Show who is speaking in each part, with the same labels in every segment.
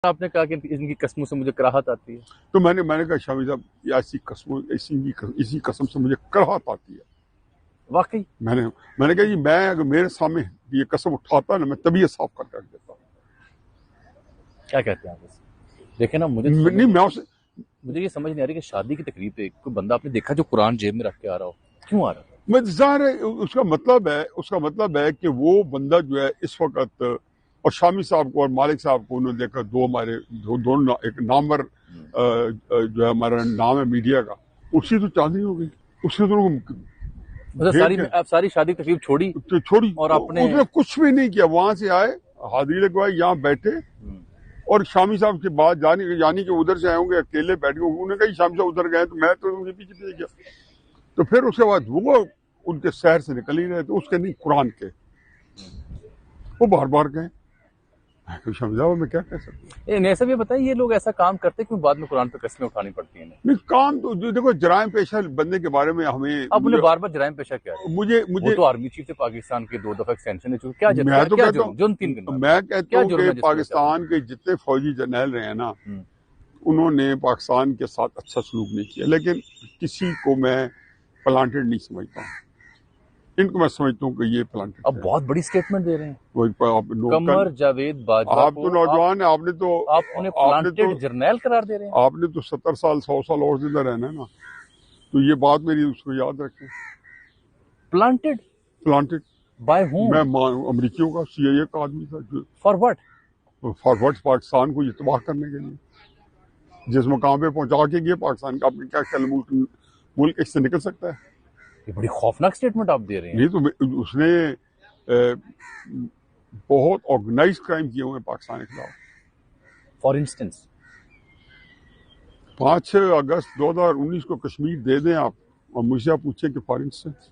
Speaker 1: آپ نے کہا کہ ان کی قسموں سے مجھے کراہت آتی ہے،
Speaker 2: تو میں نے کہا شامی صاحب یہ اسی قسم سے مجھے کراہت آتی ہے
Speaker 1: واقعی
Speaker 2: میں نے کہا جی میں اگر میرے سامنے یہ قسم اٹھاتا نا میں طبیعت صاف کر رکھ دیتا ہوں.
Speaker 1: کیا کہتے ہیں آپ اس؟ دیکھیں نا مجھے یہ سمجھ نہیں آ رہی کہ شادی کی تقریب پہ کوئی بندہ آپ نے دیکھا جو قرآن جیب میں رکھ کے آ رہا ہو، کیوں آ رہا ہے؟
Speaker 2: میں ظاہر ہے اس کا مطلب ہے کہ وہ بندہ جو ہے اس وقت، اور شامی صاحب کو اور مالک صاحب کو انہوں نے دیکھا، دونوں ایک نامور جو ہے ہمارا نام ہے میڈیا کا، اسی تو چاندنی ہو گئی، اس نے تو
Speaker 1: آپ ساری شادی تقریب چھوڑی اور اپنے
Speaker 2: اس نے کچھ بھی نہیں کیا. وہاں سے آئے، حاضری لگوائی، یہاں بیٹھے، اور شامی صاحب کے بعد یعنی کہ ادھر سے آئے ہوں گے اکیلے بیٹھ گئے، انہوں نے کہا شامی صاحب ادھر گئے تو میں تو ان کے پیچھے گیا. تو پھر اس کے بعد وہ ان کے شہر سے نکل ہی رہے، تو اس کے نہیں قرآن کے وہ بار بار گئے. شامی صاحب میں کیا کہہ سکتا ہوں.
Speaker 1: ایسا بھی بتائیں یہ لوگ ایسا کام کرتے کیوں بعد میں قرآن پہ قسمیں اٹھانی پڑتی ہیں؟
Speaker 2: نہیں، کام تو دیکھو جرائم پیشہ بندے کے بارے میں ہمیں
Speaker 1: اب انہیں بار بار جرائم پیشہ کیا ہے؟
Speaker 2: مجھے
Speaker 1: تو آرمی چیف سے پاکستان کے 2 دفعہ ایکسٹینشن ہے، کیا
Speaker 2: میں تو کہتا ہوں
Speaker 1: میں
Speaker 2: کہ پاکستان کے جتنے فوجی جرنیل رہے ہیں نا، انہوں نے پاکستان کے ساتھ اچھا سلوک نہیں کیا، لیکن کسی کو میں پلانٹڈ نہیں سمجھتا ہوں. ان کو میں سمجھتا ہوں کہ یہ پلانٹڈ.
Speaker 1: اب بہت بڑی سٹیٹمنٹ دے رہے ہیں
Speaker 2: قمر
Speaker 1: جاوید باجوہ.
Speaker 2: آپ تو نوجوان ہیں،
Speaker 1: آپ انہیں پلانٹڈ جرنیل قرار دے رہے ہیں.
Speaker 2: آپ نے تو 70 سال 100 سال اور زندہ رہنا ہے نا، تو یہ بات میری اس کو یاد رکھیں. Planted
Speaker 1: by whom?
Speaker 2: میں امریکیوں کا CIA کا آدمی تھا.
Speaker 1: For what?
Speaker 2: فارورڈ پاکستان کو یہ تباہ کرنے کے لیے جس مقام پہ پہنچا کے گئے پاکستان کا. آپ نے کیا خیال ملک اس سے نکل سکتا ہے؟
Speaker 1: یہ بڑی خوفناک سٹیٹمنٹ آپ دے رہے ہیں.
Speaker 2: نہیں تو اس نے بہت آرگنائز کرائم کیے ہوئے پاکستان کے خلاف.
Speaker 1: فار انسٹنس
Speaker 2: 5 اگست 2019 کو کشمیر دے دیں آپ، اور مجھ سے آپ پوچھیں کہ فار انسٹنس،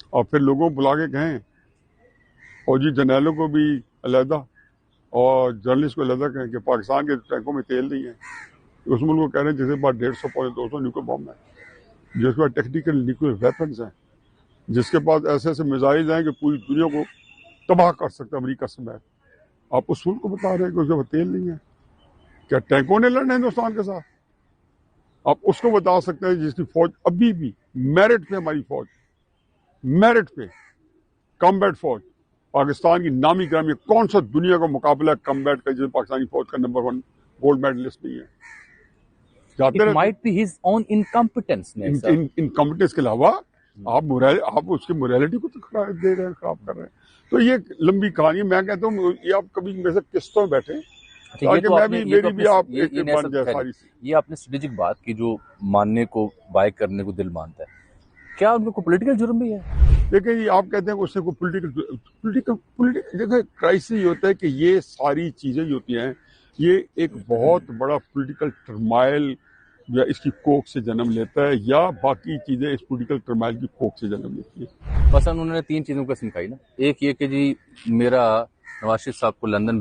Speaker 2: اور پھر لوگوں کو بلا کے کہیں، فوجی جرنیلوں کو بھی علیحدہ اور جرنلسٹ کو علیحدہ کہیں کہ پاکستان کے ٹینکوں میں تیل نہیں ہے. اس ملک کو کہہ رہے ہیں جس کے پاس 150-200 نیوکل بم ہے، جس کے پاس ٹیکنیکل نیوکل ویپنز ہیں، جس کے پاس ایسے میزائل ہیں کہ پوری دنیا کو تباہ کر سکتا ہے امریکہ سمیت. آپ اس ملک کو بتا رہے ہیں کہ اس کے پاس تیل نہیں ہے. کیا ٹینکوں نے لڑنا ہندوستان کے ساتھ؟ آپ اس کو بتا سکتے ہیں جس کی فوج ابھی بھی میرٹ پہ، ہماری فوج میرٹ پہ کمبیٹ فوج پاکستان کی نامی گرامی، کون سا دنیا کا مقابلہ کمبیٹ کا جس پاکستانی فوج کا نمبر 1 گولڈ میڈلسٹ نہیں ہے؟ انکمپٹنس کے علاوہ آپ اس کی موریلٹی کو تو دے رہے ہیں، خراب کر رہے ہیں. تو یہ لمبی کہانی ہے. میں کہتا ہوں یہ آپ کبھی میرے سے قسطوں بیٹھے تاکہ میں بھی میری بھی آپ بن جائے ساری.
Speaker 1: یہ آپ نے اسٹریٹجک بات کی جو ماننے کو بائی کرنے کو دل مانتا ہے، کیا ان کو پولیٹیکل جرم بھی ہے؟
Speaker 2: دیکھیں جی آپ کہتے ہیں کہ اس نے کوئی پولیٹیکل دیکھیں کرائسس یہ ہوتا ہے کہ یہ ساری چیزیں جو ہوتی ہیں یہ ایک بہت بڑا پولیٹیکل ٹرمائل جو ہے اس کی کوکھ سے جنم لیتا ہے، یا باقی چیزیں اس پولیٹیکل ٹرمائل کی کوکھ سے جنم لیتی ہیں.
Speaker 1: مثلا انہوں نے 3 چیزوں کا سمکھائی نا. ایک یہ کہ جی میرا نواز شریف صاحب کو لندن